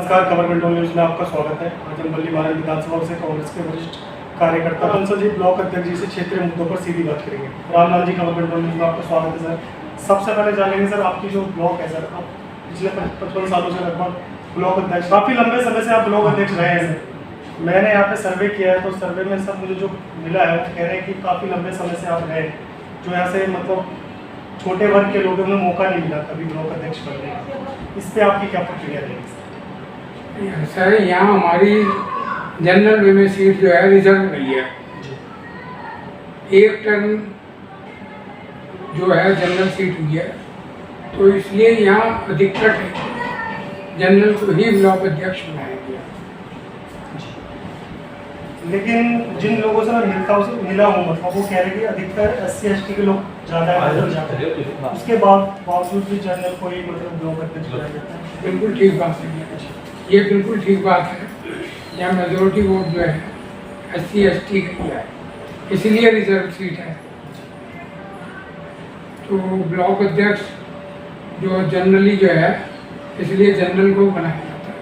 नमस्कार, खबर control news में आपका स्वागत है। आज हम बल्ली भारत विधानसभा से कांग्रेस के वरिष्ठ कार्यकर्ता बंसल जी ब्लॉक अध्यक्ष जी से क्षेत्रीय मुद्दों पर सीधी बात करेंगे। रामलाल जी, खबर कंट्रोल न्यूज में आपका स्वागत है सर। सबसे पहले जानेंगे सर, आपकी जो ब्लॉक है सर, आप पिछले 55 सालों से लगभग ब्लॉक अध्यक्ष, काफ़ी लंबे समय से आप ब्लॉक अध्यक्ष रहे हैं सर। मैंने यहाँ पे सर्वे किया है, तो सर्वे में सर मुझे जो मिला है वो कह रहे हैं कि काफ़ी लंबे समय से आप रहे, जो यहाँ से मतलब छोटे वर्ग के लोगों में मौका नहीं मिला कभी ब्लॉक अध्यक्ष बनने का। इस पर आपकी क्या प्रतिक्रिया रहेगी? सर, यहाँ हमारी जनरल वे में सीट जो है रिजर्व रही है। एक टर्म जो है जनरल सीट हुई है, तो इसलिए यहाँ अधिकतर जनरल को ही ब्लॉक अध्यक्ष बनाया गया। लेकिन जिन लोगों से मैं मिला हूँ, मतलब वो कह रहे हैं कि अधिकतर SC/ST के लोग ज़्यादा है, उसके बावजूद भी जनरल को ही मतलब ब्लॉक अध्यक्ष बनाया जाता है। बिल्कुल ठीक बात है, ये बिल्कुल ठीक बात है। यहाँ मेजोरिटी वोट जो है SC/ST का ही है, इसलिए रिजर्व सीट है। तो ब्लॉक अध्यक्ष जो जनरली जो है, इसलिए जनरल को बनाया जाता है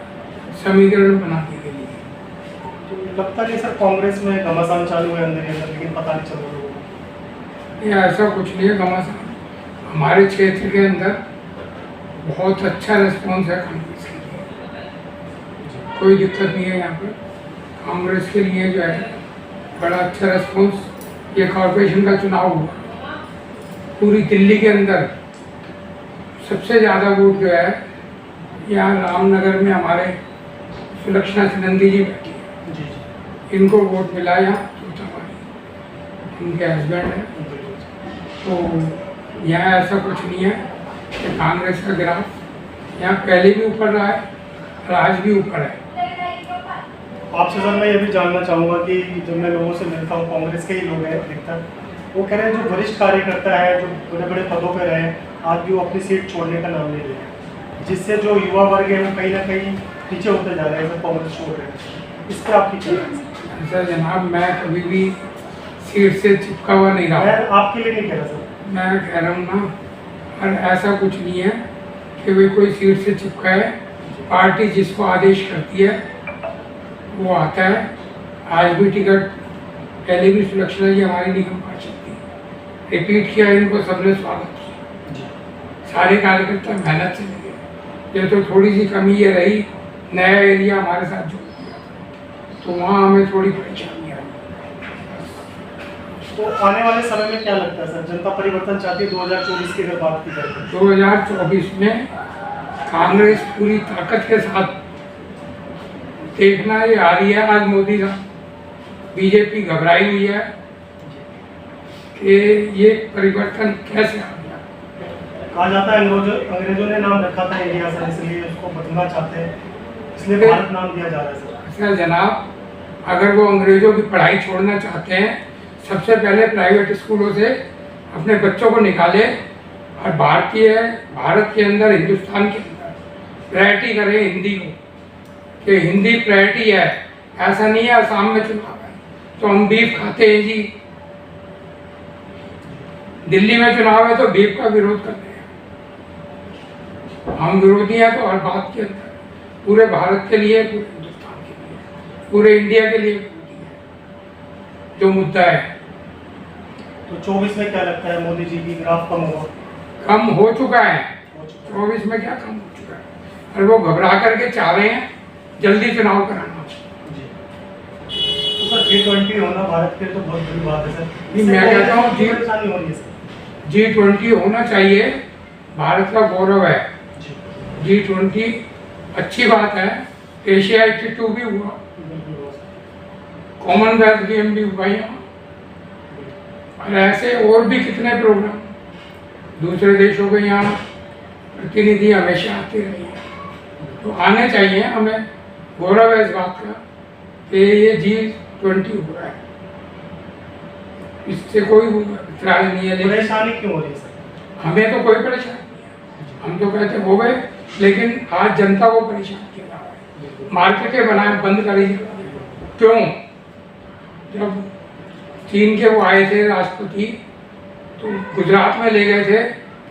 समीकरण बनाने के लिए। तो लगता है सर कांग्रेस में घमासान चालू है अंदर अंदर, लेकिन पता नहीं चल रहा है। ये ऐसा कुछ नहीं है घमासान। हमारे क्षेत्र के अंदर बहुत अच्छा रिस्पॉन्स है कांग्रेस के लिए, कोई दिक्कत नहीं है। यहाँ पर कांग्रेस के लिए जो है बड़ा अच्छा रिस्पॉन्स। ये कॉरपोरेशन का चुनाव हुआ, पूरी दिल्ली के अंदर सबसे ज़्यादा वोट जो है यहाँ रामनगर में हमारे सुलक्षणा सिनंदी जी बैठी है, इनको वोट मिला यहाँ, इनके हस्बैंड है। तो यहाँ ऐसा कुछ नहीं है कि कांग्रेस का ग्राफ यहाँ पहले भी ऊपर रहा है और आज भी ऊपर है। आपसे सर मैं ये भी जानना चाहूँगा कि जब मैं लोगों से मिलता हूँ, कांग्रेस के ही लोग हैं अधिकतर, वो कह रहे हैं जो वरिष्ठ कार्यकर्ता है, जो बड़े बड़े पदों पर रहे, आज भी वो अपनी सीट छोड़ने का नाम नहीं ले रहे, जिससे जो युवा वर्ग है वो कहीं ना कहीं पीछे होते जा रहे हैं, कांग्रेस छोड़ रहे हैं। इस पर आपकी क्या राय है? सर जनाब, मैं कभी भी सीट से चिपका हुआ नहीं रहा। मैं आपके लिए नहीं कह रहा सर, मैं कह रहा हूँ ना, और ऐसा कुछ नहीं है कि वे कोई सीट से चिपका है। पार्टी जिसको आदेश करती है वो आता है। आज भी टिकट पहले भी सुलक्षणा जी हमारी निगम पार्षद थी, रिपीट किया, इनको सबने स्वागत किया, सारे कार्यकर्ता मेहनत से लगे। ये तो थोड़ी सी कमी ये रही, नया एरिया हमारे साथ जुड़ गया, तो वहाँ हमें थोड़ी परेशानी आई। तो आने वाले समय में क्या लगता है सर, जनता परिवर्तन चाहती है 2024 की अगर बात की जाए? 2024 में कांग्रेस पूरी ताकत के साथ, देखना ये आ रही है। आज मोदी साहब, बीजेपी घबराई हुई है कि ये परिवर्तन कैसे आ गया। कहा जाता है अंग्रेजों ने नाम रखा था इंडिया सर, इसलिए उसको बदलना चाहते हैं, इसलिए भारत नाम दिया जा रहा है सर। सर जनाब, अगर वो अंग्रेजों की पढ़ाई छोड़ना चाहते हैं, सबसे पहले प्राइवेट स्कूलों से अपने बच्चों को निकाले और भारत के अंदर, हिंदुस्तान के अंदर प्रायोरिटी करें हिंदी को, कि हिंदी प्रायोरिटी है। ऐसा नहीं है आसाम में चुनाव है तो हम बीफ खाते हैं जी, दिल्ली में चुनाव है तो बीफ का विरोध करते हैं। हम विरोधी हैं तो हर बात के अंदर, पूरे भारत के लिए, पूरे हिंदुस्तान के लिए, पूरे इंडिया के लिए विरोधी है जो मुद्दा है। तो 24 में क्या लगता है, मोदी जी की ग्राफ कम हो चुका है। 24 में क्या कम हो चुका है, और वो घबरा करके चाह रहे हैं जल्दी चुनाव कराना। तो सर G20 होना भारत के लिए तो बहुत बड़ी बात है सर। मैं कहता हूँ परेशानी हो रही है सर। G20 होना चाहिए, भारत का गौरव है। G20 अच्छी बात है। एशिया 82 भी हुआ, कॉमनवेल्थ गेम भी हुआ यहाँ, और ऐसे और भी कितने प्रोग्राम दूसरे देशों के यहाँ प्रतिनिधि हमेशा आते रहे हैं। तो आने चाहिए, हमें गौरव है इस बात का कि ये G20 हुआ है, इससे कोई इतराज नहीं है। परेशानी क्यों हो रही है सर? हमें तो कोई परेशानी नहीं है, हम तो कहते हो गए, लेकिन आज जनता को परेशान किया जा रहा है। मार्केटें बनाए बंद करी, क्यों? जब चीन के वो आए थे राष्ट्रपति, तो गुजरात में ले गए थे,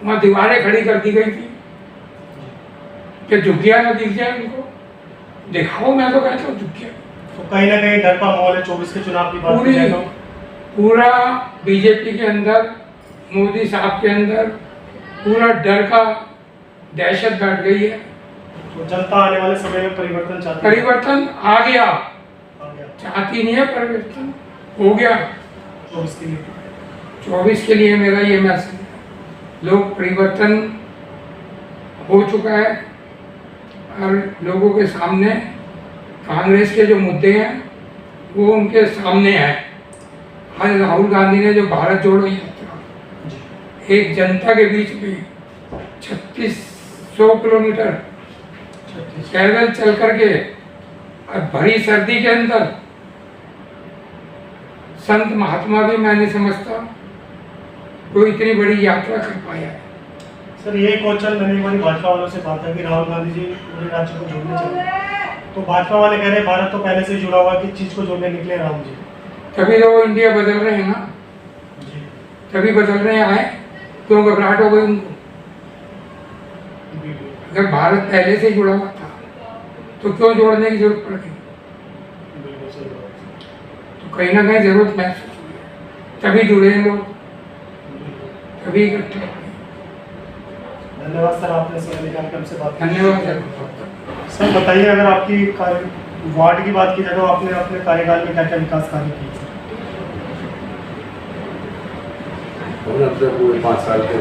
वहाँ दीवारें खड़ी कर दी गई थी कि झुग्गियाँ न दिख जाए उनको, दिखाओ, मैं तो कहता हूँ चुप किया। तो कहीं ना कहीं डर का माहौल है 24 के चुनाव की बात की जाए तो। पूरा बीजेपी के अंदर, मोदी साहब के अंदर पूरा डर का दहशत बैठ गई है। तो जनता आने वाले समय में परिवर्तन चाहती है। परिवर्तन आ गया, आ गया चाहती नहीं है, परिवर्तन हो गया। 24 के लिए 24 के लिए मेरा ये मैसेज है, लोग परिवर्तन हो चुका है और लोगों के सामने कांग्रेस के जो मुद्दे हैं वो उनके सामने हैं। आज राहुल गांधी ने जो भारत जोड़ो यात्रा एक जनता के बीच में 3600 किलोमीटर पैदल चल करके और भरी सर्दी के अंदर, संत महात्मा भी मैं नहीं समझता कोई इतनी बड़ी यात्रा कर पाया है। सर ये क्वेश्चन मैंने हमारी भाजपा वालों से बात है कि राहुल गांधी जी पूरे राज्य को जोड़ने चले, तो भाजपा वाले कह रहे हैं भारत तो पहले से ही जुड़ा हुआ है, किस चीज को जोड़ने निकले राहुल जी। तभी तो वो इंडिया बदल रहे हैं ना, जी तभी बदल रहे आए, क्यों घबराहट हो गई उनको? अगर भारत पहले से ही जुड़ा हुआ था तो क्यों जोड़ने की जरूरत पड़ गई? बिल्कुल सही बात। तो कहीं ना कहीं जरूरत महसूस हुई, तभी जुड़े हैं लोग, तभी इकट्ठे हुए। धन्यवाद सर, आपने समय निकाल कर हमसे बात की। धन्यवाद सर बताइए, अगर आपकी वार्ड की बात की जाए तो आपने अपने कार्यकाल में क्या क्या विकास कार्य किए? हमने अपने पूरे 5 साल के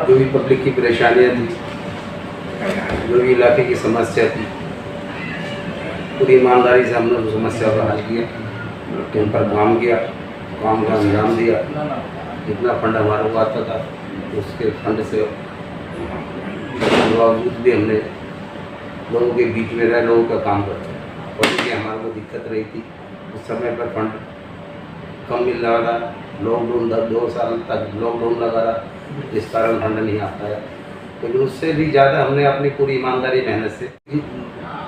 जो भी पब्लिक की परेशानियाँ थी, जो भी इलाके की समस्या थी, पूरी ईमानदारी से हमने उस समस्या का हल किया, उन पर काम किया, काम का अंजाम दिया। जितना फंड हमारे को आता था उसके फंड से बावजूद भी हमने लोगों के बीच में रह लोगों का काम करते हैं। और ये हमारे को दिक्कत रही थी, उस समय पर फंड कम मिल रहा था, लॉकडाउन 2 साल तक लॉकडाउन लगा रहा, जिस कारण फंड नहीं आता है। लेकिन उससे भी ज़्यादा हमने अपनी पूरी ईमानदारी मेहनत से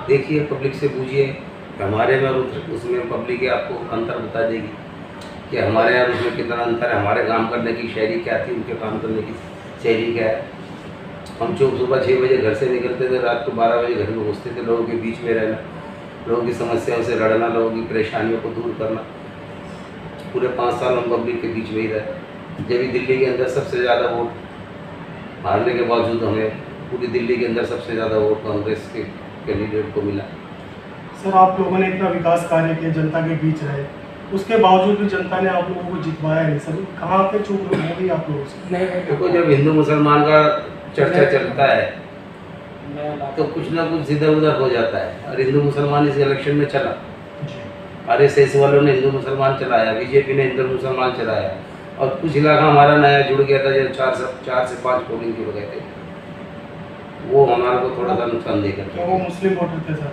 देखिए, पब्लिक से पूछिए हमारे में और उसमें, पब्लिक आपको अंतर बता देगी कि हमारे यहाँ उसमें कितना अंतर है। हमारे काम करने की शैली क्या थी, उनके काम करने की शैली क्या है। हम सुबह 6 बजे घर से निकलते थे, रात को 12 बजे घर में घुसते थे। लोगों के बीच में रहना, लोगों की समस्याओं से लड़ना, लोगों की परेशानियों को दूर करना। पूरे 5 साल हम पब्लिक के बीच में ही रहे। जब भी दिल्ली के अंदर सबसे ज़्यादा वोट हारने के बावजूद हमें पूरी दिल्ली के अंदर सबसे ज़्यादा वोट कांग्रेस के कैंडिडेट को मिला। सर आप लोगों ने इतना विकास कार्य किया, जनता के बीच रहे, उसके बावजूद भी जनता ने आप लोगों को जितवाया नहीं। सर कहाँ पे चूक हो गई आप लोगों से? देखो, जब हिंदू मुसलमान का चर्चा चलता है तो कुछ ना कुछ इधर उधर हो जाता है। और हिंदू मुसलमान इस इलेक्शन में चला, RSS वालों ने हिंदू मुसलमान चलाया, बीजेपी ने हिंदू मुसलमान चलाया, और कुछ इलाका हमारा नया जुड़ गया था जो 4 से 5 पोलिंग जुड़ गए थे, वो हमारे को थोड़ा सा नुकसान देकर। तो वो मुस्लिम वोटर थे सर?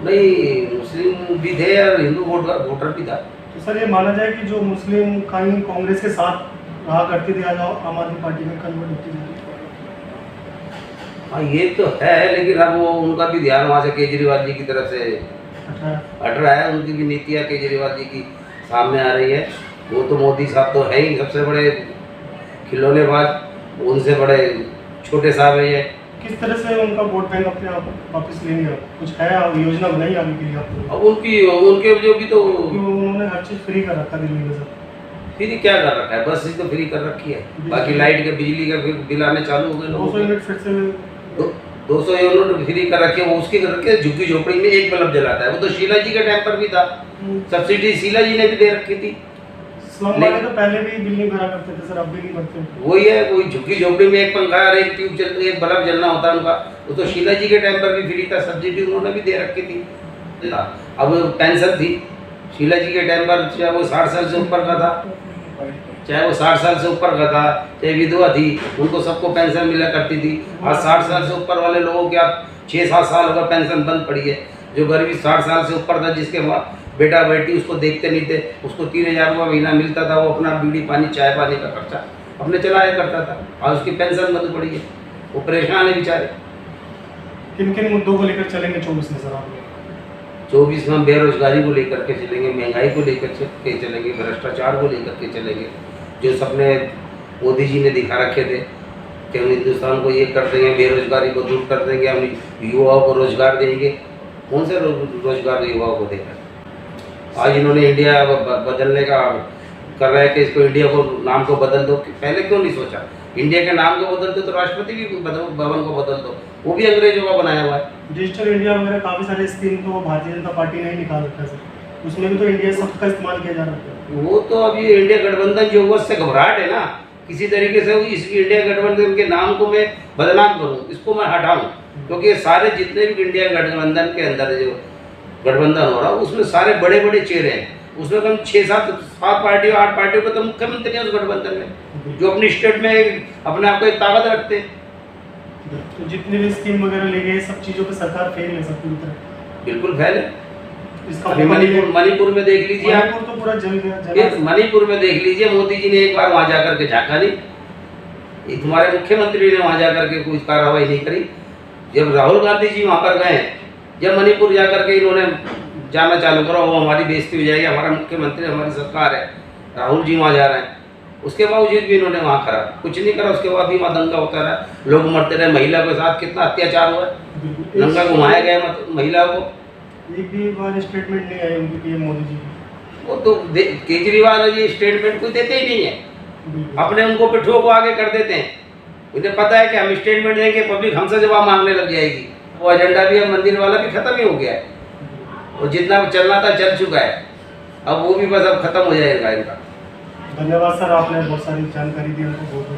नहीं, मुस्लिम भी थे और हिंदू वोटर भी था। तो सर ये माना जाए कि जो मुस्लिम कहीं कांग्रेस के साथ रहा करती थी, आज आम आदमी पार्टी में कन्वर्ट होती जा रही है। हाँ ये तो है, लेकिन अब वो उनका भी ध्यान वहाँ से केजरीवाल जी की तरफ से हट रहा है। उनकी भी नीतियाँ केजरीवाल जी की सामने आ रही है। वो तो मोदी साहब तो है ही सबसे बड़े खिलौनेबाज, उनसे बड़े छोटे साहब है ये। किस तरह से उनका वोट बैंक अपने आप वापस लेंगे? कुछ है योजना बनाई आगे के लिए आप लोगों ने? अब उनके जो भी तो उन्होंने हर चीज़ फ्री कर रखा दिल्ली में सर। फ्री क्या कर रखा है? बस तो फ्री कर रखी है, बाकी लाइट के बिजली का बिल आने चालू हो गए। 200 यूनिट फिर से 200 यूनिट फ्री कर रखे, वो उसके कर रखे। झुग्गी झोपड़ी में एक बल्ब जलाता है, वो तो शीला जी के टाइम पर भी था। सब्सिडी शीला जी ने भी दे रखी थी। स्लम वाले तो पहले भी बिल नहीं भरा करते थे सर, अब भी नहीं भरते। वही है, कोई झुग्गी झोपड़ी में एक पंखा और एक ट्यूब चल, एक बल्ब जलना होता है उनका। वो तो शीला जी के टाइम पर भी फ्री था, सब्सिडी उन्होंने भी दे रखी थी। अब पेंशन थी शीला जी के टाइम पर, चाहे वो 60 साल से ऊपर का था, चाहे वो 60 साल से ऊपर का था, चाहे विधवा थी, उनको सबको पेंशन मिला करती थी। आज 60 साल से ऊपर वाले लोगों के आप 6-7 साल होगा पेंशन बंद पड़ी है। जो गरीबी 60 साल से ऊपर था, जिसके बेटा बेटी उसको देखते नहीं थे, उसको 3000 रुपये महीना मिलता था, वो अपना बीड़ी पानी चाय पानी का खर्चा अपने चलाया करता था। आज उसकी पेंशन बंद पड़ी है, वो परेशान है बेचारे। किन किन मुद्दों को लेकर चलेंगे 24 में सर आप? 24 में हम बेरोजगारी को लेकर के चलेंगे, महंगाई को लेकर के चलेंगे, भ्रष्टाचार को लेकर के चलेंगे। जो सपने मोदी जी ने दिखा रखे थे कि हम हिंदुस्तान को ये कर देंगे, बेरोजगारी को दूर कर देंगे, हम युवाओं को रोजगार देंगे। कौन से रोजगार युवाओं को देगा? आज इन्होंने इंडिया बदलने का कर रहा है कि इसको इंडिया को नाम को बदल दो। पहले क्यों नहीं सोचा? इंडिया के नाम को बदल दो तो राष्ट्रपति भी भवन को बदल दो, वो भी अंग्रेजों का बनाया हुआ है। डिजिटल इंडिया वगैरह काफ़ी सारे स्कीम तो भारतीय जनता पार्टी ने ही निकाल रखा है सर, उसमें भी तो इंडिया शब्द का इस्तेमाल किया जा रहा है। वो तो अभी इंडिया गठबंधन जो हुआ उससे घबराहट है ना, किसी तरीके से इस इंडिया गठबंधन के नाम को मैं बदनाम करूं, इसको मैं हटाऊं, क्योंकि ये सारे जितने भी इंडिया गठबंधन के अंदर जो गठबंधन हो रहा है उसमें सारे बड़े बड़े चेहरे हैं। उसमें कम 6-7 पार्टियों 8 पार्टियों का तो मुख्यमंत्री है उस गठबंधन में, जो अपनी स्टेट में अपने आप को एक ताकत रखते हैं। तो जितनी भी स्कीम वगैरह ले गए सब चीज़ों पे सरकार फेल है सब पूरी तरह। बिल्कुल फैल है। इसका अभी मणिपुर में देख लीजिए आप, मणिपुर तो पूरा जल गया। मणिपुर में देख लीजिए, मोदी जी ने एक बार वहां जाकर के झांका नहीं, ये तुम्हारे मुख्यमंत्री ने वहां जाकर के कोई कार्रवाई नहीं करी। जब राहुल गांधी जी वहां पर गए, जब मणिपुर जाकर के इन्होंने जाना चालू करा, वो हमारी बेइज्जती हो जाएगी, हमारा मुख्यमंत्री हमारी सरकार है, राहुल जी वहाँ जा रहे हैं, उसके बावजूद भी इन्होंने वहाँ करा कुछ नहीं करा। उसके बाद भी वहाँ दंगा होता रहा, लोग मरते रहे, महिला के साथ कितना अत्याचार हुआ, दंगा घुमाया गया महिला को। एक भी बार स्टेटमेंट नहीं आई उनकी पीएम मोदी जी की। वो तो केजरीवाल जी स्टेटमेंट कोई देते ही नहीं है, अपने उनको पिठुओं को आगे कर देते हैं। उन्हें पता है कि हम स्टेटमेंट देंगे पब्लिक हमसे जवाब मांगने लग जाएगी। वो एजेंडा भी अब मंदिर वाला भी खत्म ही हो गया है, और जितना चलना था चल चुका है, अब वो भी बस अब खत्म हो जाएगा इनका। धन्यवाद सर, आपने बहुत सारी जानकारी दी हमको, बहुत